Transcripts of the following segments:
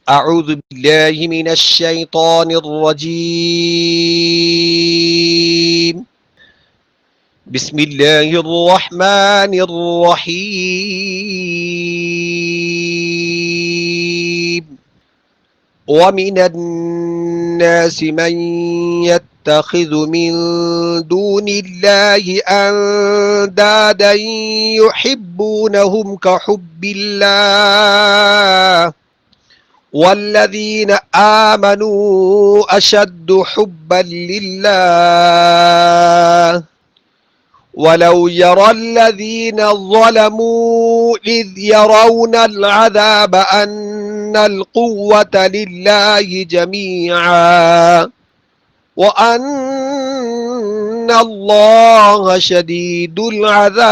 أعوذ بالله من الشيطان الرجيم. بسم الله الرحمن الرحيم. ومن الناس من يتخذ من دون الله أندادا يحبونهم كحب الله والذين آمنوا أشد حبا لله ولو يرى الذين ظلموا إذ يرون العذاب أن القوة لله جميعا وأن الله شديد العذاب.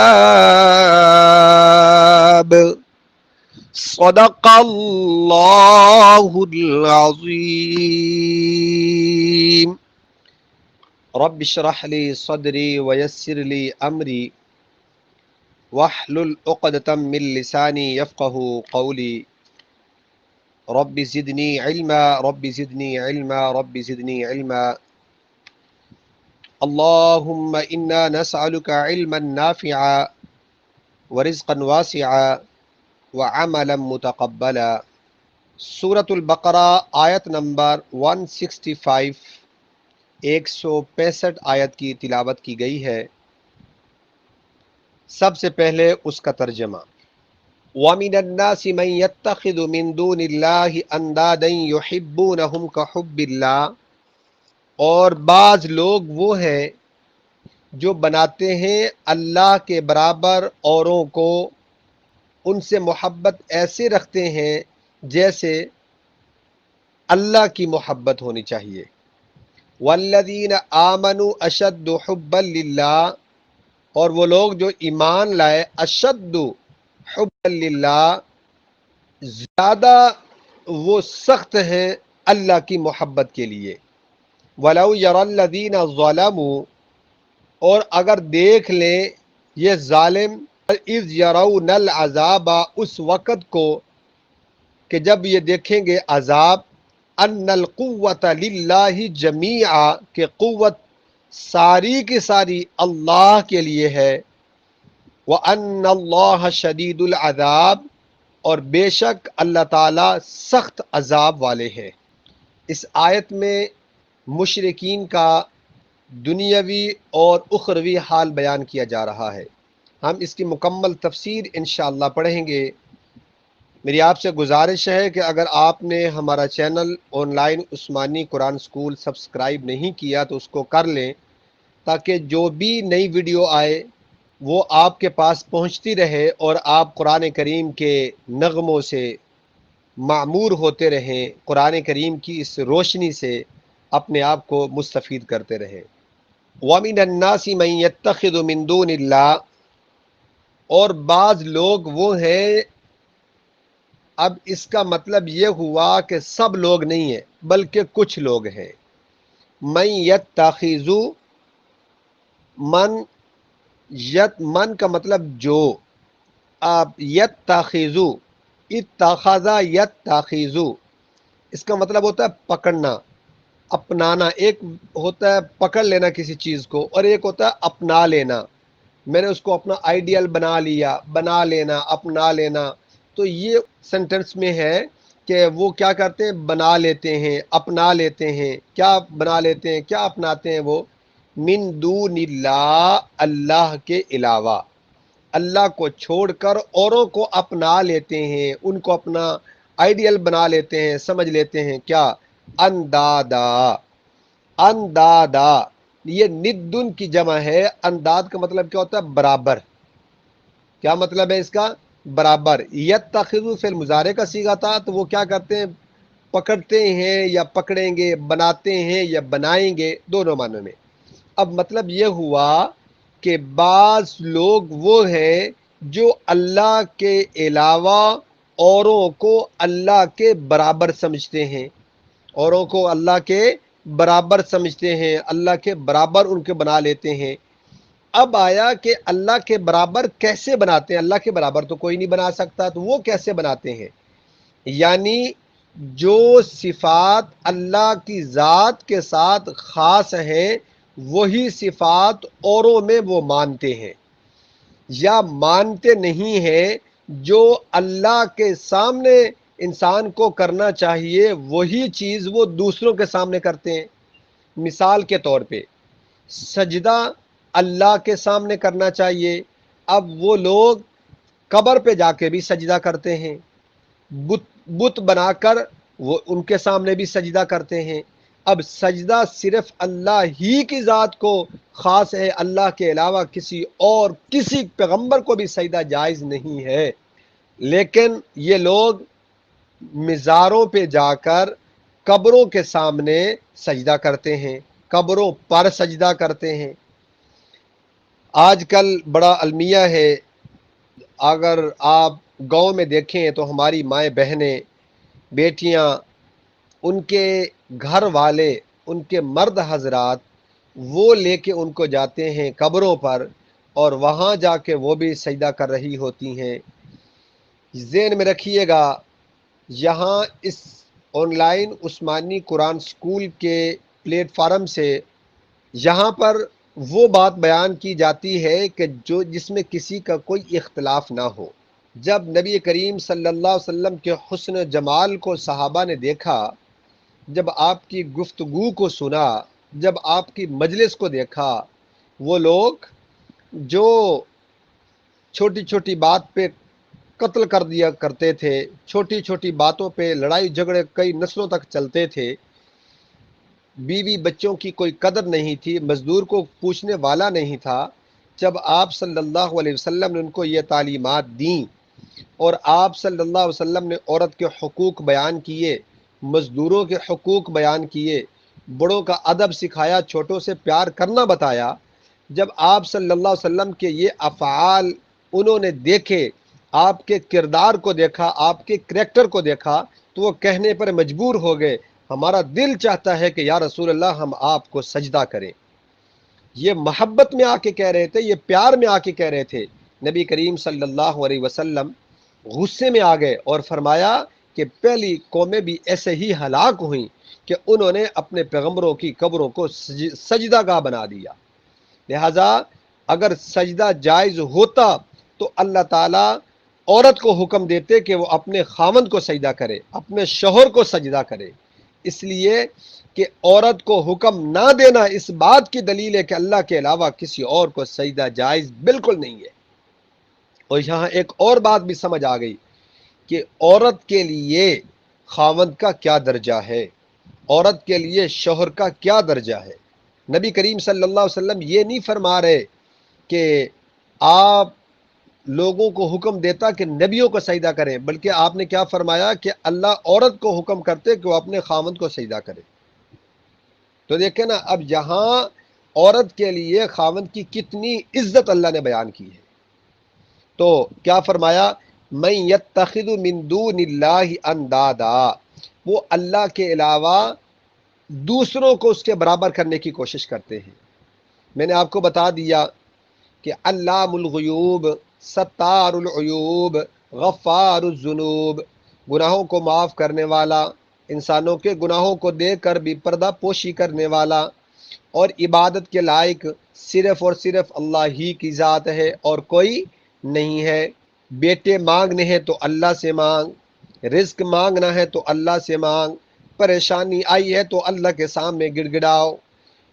صدق الله العظيم. رب اشرح لي صدري ويسر لي أمري واحلل عقدة من لساني يفقه قولي. رب زدني علما رب زدني علما رب زدني علما. اللهم إنا نسألك علما نافعا ورزقا واسعا وعملا متقبلا. سورة البقرہ آیت نمبر 165 165 آیت کی تلاوت کی گئی ہے۔ سب سے پہلے اس کا ترجمہ۔ وَمِنَ النَّاسِ مَن يَتَّخِذُ مِن دُونِ اللَّهِ أَندَادًا يُحِبُّونَهُمْ كَحُبِّ اللَّهِ، اور بعض لوگ وہ ہیں جو بناتے ہیں اللہ کے برابر اوروں کو، ان سے محبت ایسے رکھتے ہیں جیسے اللہ کی محبت ہونی چاہیے۔ والذین آمنوا اشد حبا للہ، اور وہ لوگ جو ایمان لائے، اشد حبا للہ، زیادہ وہ سخت ہیں اللہ کی محبت کے لیے۔ ولو یری الذین ظلموا، اور اگر دیکھ لیں یہ ظالم، اذ یرون العذاب، اس وقت کو کہ جب یہ دیکھیں گے عذاب، ان القوۃ للہ جمیعا، کہ قوت ساری کی ساری اللہ کے لیے ہے۔ وان اللہ شدید العذاب، اور بے شک اللہ تعالی سخت عذاب والے ہیں۔ اس آیت میں مشرکین کا دنیاوی اور اخروی حال بیان کیا جا رہا ہے۔ ہم اس کی مکمل تفسیر انشاءاللہ پڑھیں گے۔ میری آپ سے گزارش ہے کہ اگر آپ نے ہمارا channel on line Usmani Quran school subscribe نہیں کیا تو اس کو کر لیں، تاکہ جو بھی نئی ویڈیو آئے وہ آپ کے پاس پہنچتی رہے اور آپ قرآن کریم کے نغموں سے معمور ہوتے رہیں، قرآن کریم کی اس روشنی سے اپنے آپ کو مستفید کرتے رہیں۔ وَمِنَ النَّاسِ مَن يَتَّخِذُ مِن دُونِ اللَّهِ، اور بعض لوگ وہ ہیں، اب اس کا مطلب یہ ہوا کہ سب لوگ نہیں ہیں بلکہ کچھ لوگ ہیں۔ من یتخذ، من کا مطلب جو، آپ یتخذ، اتخذ یتخذ، اس کا مطلب ہوتا ہے پکڑنا، اپنانا۔ ایک ہوتا ہے پکڑ لینا کسی چیز کو، اور ایک ہوتا ہے اپنا لینا۔ میں نے اس کو اپنا آئیڈیل بنا لیا، بنا لینا، اپنا لینا۔ تو یہ سینٹنس میں ہے کہ وہ کیا کرتے ہیں، بنا لیتے ہیں، اپنا لیتے ہیں۔ کیا بنا لیتے ہیں، کیا اپناتے ہیں وہ؟ من دون اللہ، اللہ کے علاوہ، اللہ کو چھوڑ کر اوروں کو اپنا لیتے ہیں، ان کو اپنا آئیڈیل بنا لیتے ہیں، سمجھ لیتے ہیں۔ کیا؟ اندادا، اندادا، یہ ندن کی جمع ہے۔ انداد کا مطلب کیا ہوتا ہے؟ برابر۔ کیا مطلب ہے اس کا؟ برابر۔ یتخذ فعل مضارع کا صیغہ تھا، تو وہ کیا کرتے ہیں؟ پکڑتے ہیں یا پکڑیں گے، بناتے ہیں یا بنائیں گے، دونوں معنوں میں۔ اب مطلب یہ ہوا کہ بعض لوگ وہ ہیں جو اللہ کے علاوہ اوروں کو اللہ کے برابر سمجھتے ہیں، اوروں کو اللہ کے برابر سمجھتے ہیں، اللہ کے برابر ان کے بنا لیتے ہیں۔ اب آیا کہ اللہ کے برابر کیسے بناتے ہیں؟ اللہ کے برابر تو کوئی نہیں بنا سکتا، تو وہ کیسے بناتے ہیں؟ یعنی جو صفات اللہ کی ذات کے ساتھ خاص ہیں وہی صفات اوروں میں وہ مانتے ہیں، یا مانتے نہیں ہیں جو اللہ کے سامنے انسان کو کرنا چاہیے وہی چیز وہ دوسروں کے سامنے کرتے ہیں۔ مثال کے طور پہ سجدہ اللہ کے سامنے کرنا چاہیے، اب وہ لوگ قبر پہ جا کے بھی سجدہ کرتے ہیں، بت بنا کر وہ ان کے سامنے بھی سجدہ کرتے ہیں۔ اب سجدہ صرف اللہ ہی کی ذات کو خاص ہے، اللہ کے علاوہ کسی اور کسی پیغمبر کو بھی سجدہ جائز نہیں ہے، لیکن یہ لوگ مزاروں پہ جا کر قبروں کے سامنے سجدہ کرتے ہیں، قبروں پر سجدہ کرتے ہیں۔ آج کل بڑا المیہ ہے، اگر آپ گاؤں میں دیکھیں تو ہماری مائیں بہنیں بیٹیاں ان کے گھر والے ان کے مرد حضرات وہ لے کے ان کو جاتے ہیں قبروں پر اور وہاں جا کے وہ بھی سجدہ کر رہی ہوتی ہیں۔ ذہن میں رکھیے گا، یہاں اس online Usmani Quran school کے پلیٹ فارم سے یہاں پر وہ بات بیان کی جاتی ہے کہ جو جس میں کسی کا کوئی اختلاف نہ ہو۔ جب نبی کریم صلی اللہ علیہ وسلم کے حسن و جمال کو صحابہ نے دیکھا، جب آپ کی گفتگو کو سنا، جب آپ کی مجلس کو دیکھا، وہ لوگ جو چھوٹی چھوٹی بات پہ قتل کر دیا کرتے تھے، چھوٹی چھوٹی باتوں پہ لڑائی جھگڑے کئی نسلوں تک چلتے تھے، بیوی بچوں کی کوئی قدر نہیں تھی، مزدور کو پوچھنے والا نہیں تھا، جب آپ صلی اللہ علیہ وسلم نے ان کو یہ تعلیمات دیں اور آپ صلی اللہ علیہ وسلم نے عورت کے حقوق بیان کیے، مزدوروں کے حقوق بیان کیے، بڑوں کا ادب سکھایا، چھوٹوں سے پیار کرنا بتایا، جب آپ صلی اللہ علیہ وسلم کے یہ افعال انہوں نے دیکھے، آپ کے کردار کو دیکھا، آپ کے کریکٹر کو دیکھا، تو وہ کہنے پر مجبور ہو گئے، ہمارا دل چاہتا ہے کہ یا رسول اللہ ہم آپ کو سجدہ کریں۔ یہ محبت میں آ کے کہہ رہے تھے، یہ پیار میں آ کے کہہ رہے تھے۔ نبی کریم صلی اللہ علیہ وسلم غصے میں آ گئے اور فرمایا کہ پہلی قومیں بھی ایسے ہی ہلاک ہوئیں کہ انہوں نے اپنے پیغمبروں کی قبروں کو سجدہ گاہ بنا دیا۔ لہذا اگر سجدہ جائز ہوتا تو اللہ تعالیٰ عورت کو حکم دیتے کہ وہ اپنے خاوند کو سجدہ کرے، اپنے شوہر کو سجدہ کرے، اس لیے کہ عورت کو حکم نہ دینا اس بات کی دلیل ہے کہ اللہ کے علاوہ کسی اور کو سجدہ جائز بالکل نہیں ہے۔ اور یہاں ایک اور بات بھی سمجھ آ گئی کہ عورت کے لیے خاوند کا کیا درجہ ہے، عورت کے لیے شوہر کا کیا درجہ ہے۔ نبی کریم صلی اللہ علیہ وسلم یہ نہیں فرما رہے کہ آپ لوگوں کو حکم دیتا کہ نبیوں کو سجدہ کریں، بلکہ آپ نے کیا فرمایا کہ اللہ عورت کو حکم کرتے کہ وہ اپنے خاوند کو سجدہ کرے۔ تو دیکھیں نا، اب یہاں عورت کے لیے خاوند کی کتنی عزت اللہ نے بیان کی ہے۔ تو کیا فرمایا، من یتخذ من دون اللہ اندادا، وہ اللہ کے علاوہ دوسروں کو اس کے برابر کرنے کی کوشش کرتے ہیں۔ میں نے آپ کو بتا دیا کہ علام الغیوب، ستار العیوب، غفار الذنوب، گناہوں کو معاف کرنے والا، انسانوں کے گناہوں کو دیکھ کر بھی پردہ پوشی کرنے والا، اور عبادت کے لائق صرف اور صرف اللہ ہی کی ذات ہے اور کوئی نہیں ہے۔ بیٹے مانگنے ہیں تو اللہ سے مانگ، رزق مانگنا ہے تو اللہ سے مانگ، پریشانی آئی ہے تو اللہ کے سامنے گڑ گڑاؤ،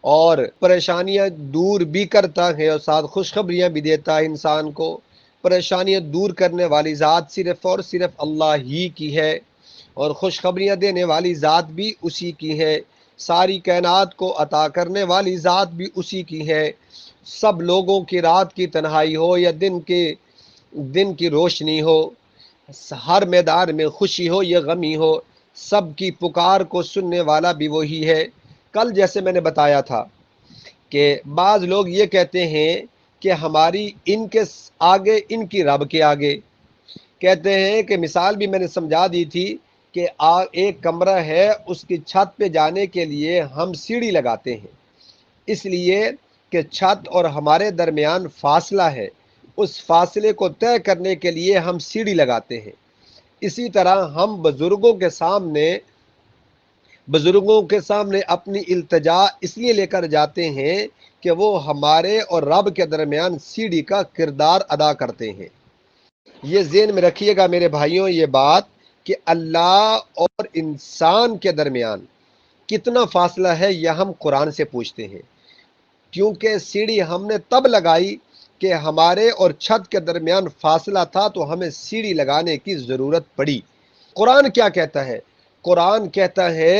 اور پریشانیاں دور بھی کرتا ہے اور ساتھ خوشخبریاں بھی دیتا ہے انسان کو۔ پریشانیاں دور کرنے والی ذات صرف اور صرف اللہ ہی کی ہے، اور خوشخبریاں دینے والی ذات بھی اسی کی ہے، ساری کائنات کو عطا کرنے والی ذات بھی اسی کی ہے۔ سب لوگوں کی رات کی تنہائی ہو یا دن کی روشنی ہو، ہر میدان میں خوشی ہو یا غمی ہو، سب کی پکار کو سننے والا بھی وہی ہے۔ کل جیسے میں نے بتایا تھا کہ بعض لوگ یہ کہتے ہیں کہ ہماری ان کے آگے، ان کی رب کے آگے، کہتے ہیں کہ مثال بھی میں نے سمجھا دی تھی کہ ایک کمرہ ہے، اس کی چھت پہ جانے کے لیے ہم سیڑھی لگاتے ہیں، اس لیے کہ چھت اور ہمارے درمیان فاصلہ ہے، اس فاصلے کو طے کرنے کے لیے ہم سیڑھی لگاتے ہیں۔ اسی طرح ہم بزرگوں کے سامنے اپنی التجا اس لیے لے کر جاتے ہیں کہ وہ ہمارے اور رب کے درمیان سیڑھی کا کردار ادا کرتے ہیں۔ یہ ذہن میں رکھیے گا میرے بھائیوں یہ بات کہ اللہ اور انسان کے درمیان کتنا فاصلہ ہے یہ ہم قرآن سے پوچھتے ہیں، کیونکہ سیڑھی ہم نے تب لگائی کہ ہمارے اور چھت کے درمیان فاصلہ تھا تو ہمیں سیڑھی لگانے کی ضرورت پڑی۔ قرآن کیا کہتا ہے؟ قرآن کہتا ہے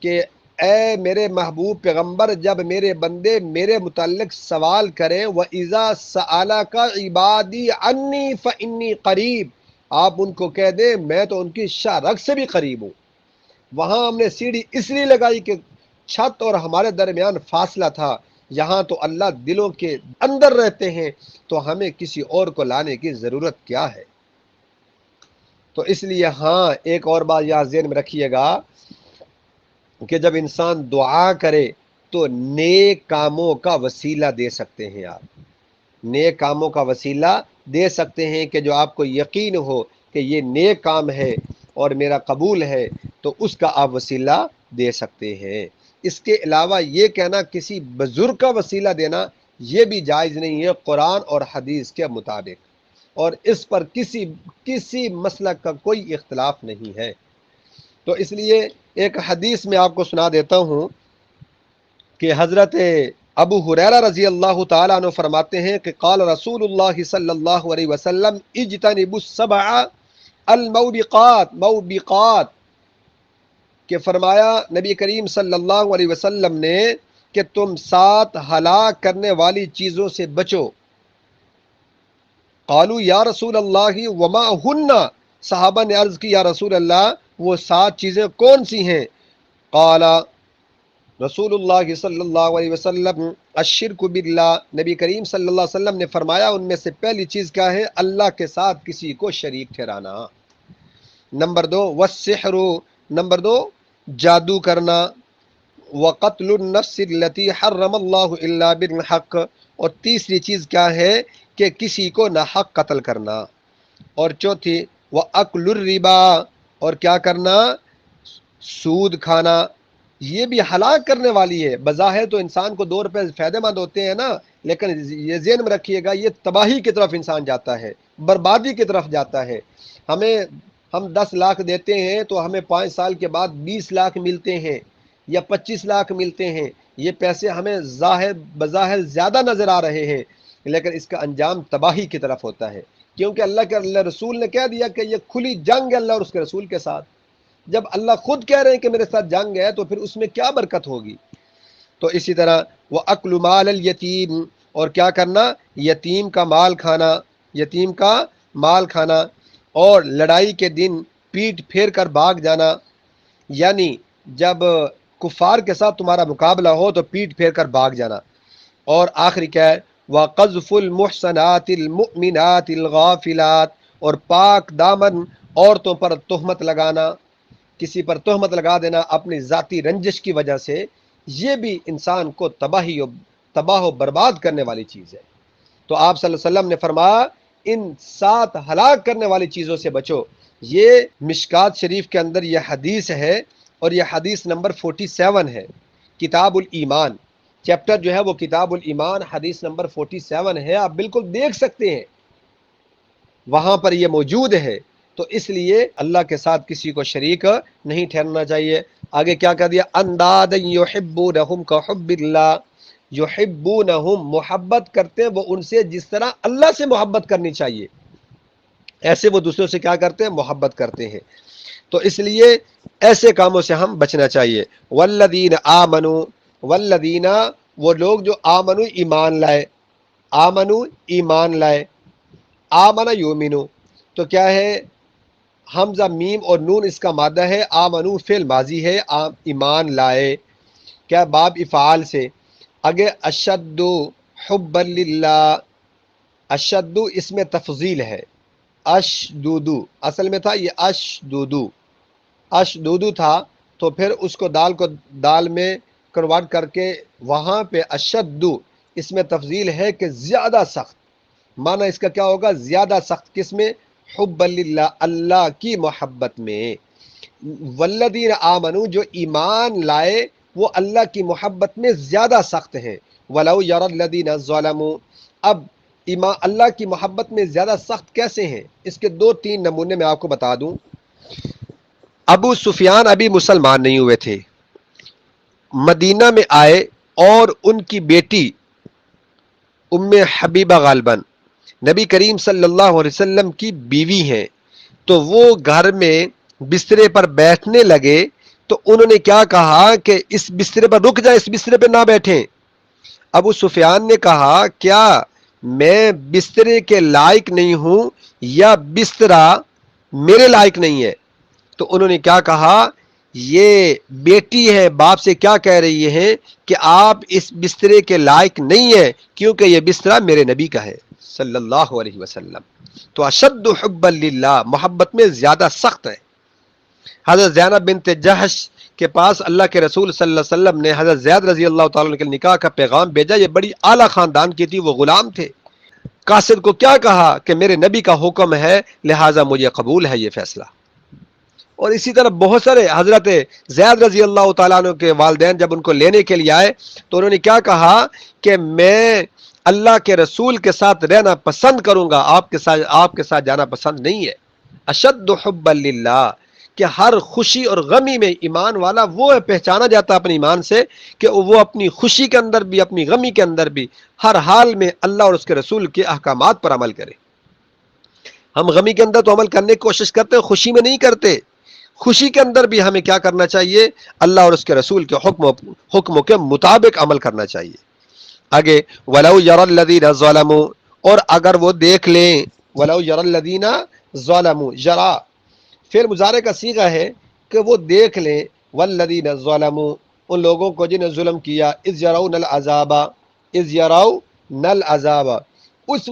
کہ اے میرے محبوب پیغمبر، جب میرے بندے میرے متعلق سوال کریں وَإِذَا سَأَلَكَ عِبَادِي عَنِّي فَإِنِّي قَرِيب، آپ ان کو کہہ دیں میں تو ان کی شاہ رگ سے بھی قریب ہوں۔ وہاں ہم نے سیڑھی اس لیے لگائی کہ چھت اور ہمارے درمیان فاصلہ تھا، یہاں تو اللہ دلوں کے اندر رہتے ہیں، تو ہمیں کسی اور کو لانے کی ضرورت کیا ہے؟ تو اس لیے ہاں ایک اور بات یہاں ذہن میں رکھیے گا کہ جب انسان دعا کرے تو نیک کاموں کا وسیلہ دے سکتے ہیں، آپ نیک کاموں کا وسیلہ دے سکتے ہیں کہ جو آپ کو یقین ہو کہ یہ نیک کام ہے اور میرا قبول ہے، تو اس کا آپ وسیلہ دے سکتے ہیں۔ اس کے علاوہ یہ کہنا کسی بزرگ کا وسیلہ دینا یہ بھی جائز نہیں ہے قرآن اور حدیث کے مطابق، اور اس پر کسی مسلک کا کوئی اختلاف نہیں ہے۔ تو اس لیے ایک حدیث میں آپ کو سنا دیتا ہوں کہ حضرت ابو ہریرہ رضی اللہ تعالیٰ عنہ فرماتے ہیں کہ قال رسول اللہ صلی اللہ علیہ وسلم اجتنبوا السبع موبقات، کہ فرمایا نبی کریم صلی اللہ علیہ وسلم نے کہ تم 7 ہلاک کرنے والی چیزوں سے بچو۔ قالوا یا رسول اللہ وما ہن، صحابہ نے عرض کی یا رسول اللہ وہ 7 چیزیں کون سی ہیں؟ قال رسول اللہ صلی اللہ علیہ وسلم الشرک باللہ، نبی کریم صلی اللہ علیہ وسلم نے فرمایا ان میں سے پہلی چیز کیا ہے؟ اللہ کے ساتھ کسی کو شریک ٹھہرانا۔ نمبر 2 والسحر، نمبر 2 جادو کرنا، وقتل النفس التي حرم اللہ الا بالحق، اور تیسری چیز کیا ہے کہ کسی کو ناحق قتل کرنا، اور چوتھی وَأَكْلُ الرِّبَا، اور کیا کرنا؟ سود کھانا۔ یہ بھی ہلاک کرنے والی ہے، بظاہر تو انسان کو 2 روپے فائدہ مند ہوتے ہیں نا، لیکن یہ ذہن میں رکھیے گا یہ تباہی کی طرف انسان جاتا ہے، بربادی کی طرف جاتا ہے۔ ہم 10 لاکھ دیتے ہیں تو ہمیں 5 سال کے بعد 20 لاکھ ملتے ہیں یا 25 لاکھ ملتے ہیں، یہ پیسے ہمیں بظاہر زیادہ نظر آ رہے ہیں، لیکن اس کا انجام تباہی کی طرف ہوتا ہے، کیونکہ اللہ رسول نے کہہ دیا کہ یہ کھلی جنگ ہے اللہ اور اس کے رسول کے ساتھ۔ جب اللہ خود کہہ رہے ہیں کہ میرے ساتھ جنگ ہے تو پھر اس میں کیا برکت ہوگی؟ تو اسی طرح وہ اکل مال الیتیم، اور کیا کرنا؟ یتیم کا مال کھانا، یتیم کا مال کھانا، اور لڑائی کے دن پیٹ پھیر کر بھاگ جانا، یعنی جب کفار کے ساتھ تمہارا مقابلہ ہو تو پیٹ پھیر کر بھاگ جانا۔ اور آخری کیا ہے؟ وَقَذْفُ الْمُحْصَنَاتِ الْمُؤْمِنَاتِ الْغَافِلَاتِ، اور پاک دامن عورتوں پر تہمت لگانا، کسی پر تہمت لگا دینا اپنی ذاتی رنجش کی وجہ سے، یہ بھی انسان کو تباہ و برباد کرنے والی چیز ہے۔ تو آپ صلی اللہ علیہ وسلم نے فرمایا ان 7 ہلاک کرنے والی چیزوں سے بچو۔ یہ مشکات شریف کے اندر یہ حدیث ہے، اور یہ حدیث نمبر 47 ہے، کتاب الایمان، چیپٹر جو ہے وہ کتاب الایمان، حدیث نمبر 47 ہے، آپ بالکل دیکھ سکتے ہیں وہاں پر یہ موجود ہے۔ تو اس لیے اللہ کے ساتھ کسی کو شریک نہیں ٹھہرنا چاہیے۔ آگے کیا کہہ دیا؟ اندادا یحبونہم کحب اللہ، یحبونہم، محبت کرتے ہیں وہ ان سے جس طرح اللہ سے محبت کرنی چاہیے، ایسے وہ دوسروں سے کیا کرتے ہیں؟ محبت کرتے ہیں۔ تو اس لیے ایسے کاموں سے ہم بچنا چاہیے۔ والذین آمنوا، والذین، وہ لوگ جو آمنو ایمان لائے، آمنو ایمان لائے، آمن یومنو، تو کیا ہے؟ حمزہ میم اور نون اس کا مادہ ہے، آمنو فعل ماضی ہے، ایمان لائے، کیا باب افعال سے۔ اگے اشد حبا للہ، اشد اس میں تفضیل ہے، اشدودو اصل میں تھا یہ اشدودو تھا، تو پھر اس کو دال میں کنورٹ کر کے وہاں پہ اشدو اس میں تفضیل ہے کہ زیادہ سخت، معنی اس کا کیا ہوگا؟ زیادہ سخت، کس میں؟ حب للہ اللہ کی محبت میں، والذین آمنو جو ایمان لائے وہ اللہ کی محبت میں زیادہ سخت ہیں، ولو یری الذین ظلموا، اب ایمان اللہ کی محبت میں زیادہ سخت کیسے ہیں؟ اس کے دو تین نمونے میں آپ کو بتا دوں۔ ابو سفیان ابھی مسلمان نہیں ہوئے تھے، مدینہ میں آئے اور ان کی بیٹی ام حبیبہ غالباً نبی کریم صلی اللہ علیہ وسلم کی بیوی ہیں، تو وہ گھر میں بسترے پر بیٹھنے لگے تو انہوں نے کیا کہا کہ اس بسترے پر رک جائیں، اس بسترے پہ نہ بیٹھیں۔ ابو سفیان نے کہا کیا میں بسترے کے لائق نہیں ہوں یا بسترا میرے لائق نہیں ہے؟ تو انہوں نے کیا کہا، یہ بیٹی ہے باپ سے کیا کہہ رہی ہے کہ آپ اس بسترے کے لائق نہیں ہیں کیونکہ یہ بسترا میرے نبی کا ہے صلی اللہ علیہ وسلم۔ تو اشد حب للہ، محبت میں زیادہ سخت ہے۔ حضرت زینب بنت جہش کے پاس اللہ کے رسول صلی اللہ علیہ وسلم نے حضرت زید رضی اللہ تعالیٰ عنہ کے نکاح کا پیغام بھیجا، یہ بڑی اعلیٰ خاندان کی تھی، وہ غلام تھے۔ قاصد کو کیا کہا کہ میرے نبی کا حکم ہے لہٰذا مجھے قبول ہے یہ فیصلہ۔ اور اسی طرح بہت سارے حضرت زید رضی اللہ تعالیٰ عنہ کے والدین جب ان کو لینے کے لیے آئے تو انہوں نے کیا کہا کہ میں اللہ کے رسول کے ساتھ رہنا پسند کروں گا، آپ کے ساتھ جانا پسند نہیں ہے۔ اشد حب للہ، کہ ہر خوشی اور غمی میں ایمان والا وہ ہے، پہچانا جاتا ہے اپنے ایمان سے کہ وہ اپنی خوشی کے اندر بھی اپنی غمی کے اندر بھی ہر حال میں اللہ اور اس کے رسول کے احکامات پر عمل کرے۔ ہم غمی کے اندر تو عمل کرنے کی کوشش کرتے ہیں، خوشی میں نہیں کرتے۔ خوشی کے اندر بھی ہمیں کیا کرنا چاہیے؟ اللہ اور اس کے رسول کے حکموں کے مطابق عمل کرنا چاہیے۔ آگے وَلَوْ يَرَى الَّذِينَ ظَلَمُوا، اور اگر وہ دیکھ لیں، وَلَوْ يَرَى الَّذِينَ ظَلَمُوا، یرا فعل مضارع کا صیغہ ہے کہ وہ دیکھ لیں، وَالَّذِينَ ظَلَمُوا، ان لوگوں کو جنہیں ظلم کیا، اِذْ يَرَوْنَ الْعَذَابَ، اِذْ يَرَوْنَ الْعَذَابَ، اس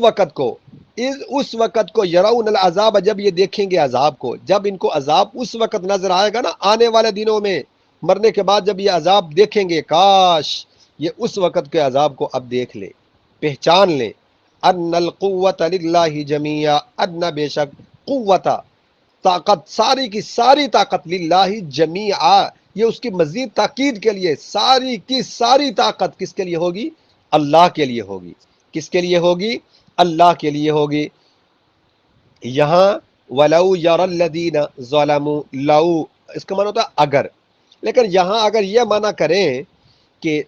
وقت کو یرون العذاب، جب یہ دیکھیں گے عذاب کو، جب ان کو عذاب اس وقت نظر آئے گا نا آنے والے دنوں میں، مرنے کے بعد جب یہ عذاب دیکھیں گے، کاش یہ اس وقت کے عذاب کو اب دیکھ لیں، پہچان لیں۔ ان القوت للہ جمیعا، ان بے شک قوت طاقت، ساری کی ساری طاقت للہ جمیعا، یہ اس کی مزید تاکید کے لیے، ساری کی ساری طاقت کس کے لیے ہوگی؟ اللہ کے لیے ہوگی۔ کس کے لیے ہوگی؟ اللہ کے لیے ہوگی۔ یہاں وَلَوْ يَرَى الَّذِينَ ظَلَمُوا، لو اس کا معنی ہوتا ہے اگر، لیکن یہاں اگر یہ معنی کریں کہ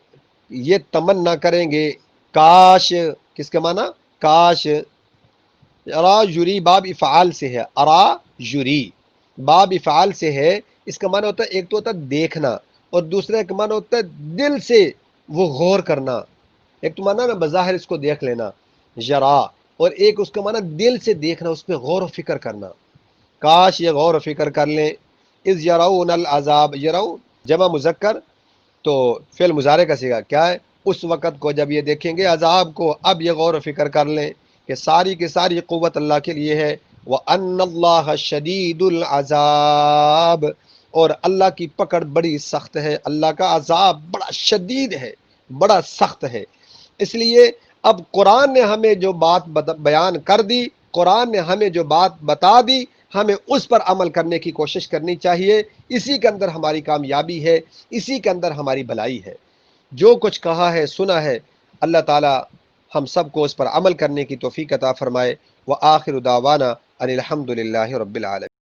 یہ تمنا کریں گے کاش، کس کے معنی؟ کاش، ارا یری باب افعال سے ہے، ارا یری باب افعال سے ہے، اس کا معنی ہوتا ہے ایک تو ہوتا ہے دیکھنا اور دوسرا کا معنی ہوتا ہے دل سے وہ غور کرنا۔ ایک تو معنی نا بظاہر اس کو دیکھ لینا یرا، اور ایک اس کا معنی دل سے دیکھنا، اس پہ غور و فکر کرنا۔ کاش یہ غور و فکر کر لیں۔ اذ یرون العذاب، یرون جمع مذکر تو فعل مضارع کا صیغہ کیا ہے؟ اس وقت کو جب یہ دیکھیں گے عذاب کو، اب یہ غور و فکر کر لیں کہ ساری کی ساری قوت اللہ کے لیے ہے۔ وَأَنَّ اللَّهَ شَدِيدُ الْعَذَابِ، اور اللہ کی پکڑ بڑی سخت ہے، اللہ کا عذاب بڑا شدید ہے، بڑا سخت ہے۔ اس لیے اب قرآن نے ہمیں جو بات بیان کر دی، قرآن نے ہمیں جو بات بتا دی، ہمیں اس پر عمل کرنے کی کوشش کرنی چاہیے۔ اسی کے اندر ہماری کامیابی ہے، اسی کے اندر ہماری بھلائی ہے۔ جو کچھ کہا ہے سنا ہے، اللہ تعالی ہم سب کو اس پر عمل کرنے کی توفیق عطا فرمائے۔ وآخر دعوانا ان الحمد للہ رب العالمین۔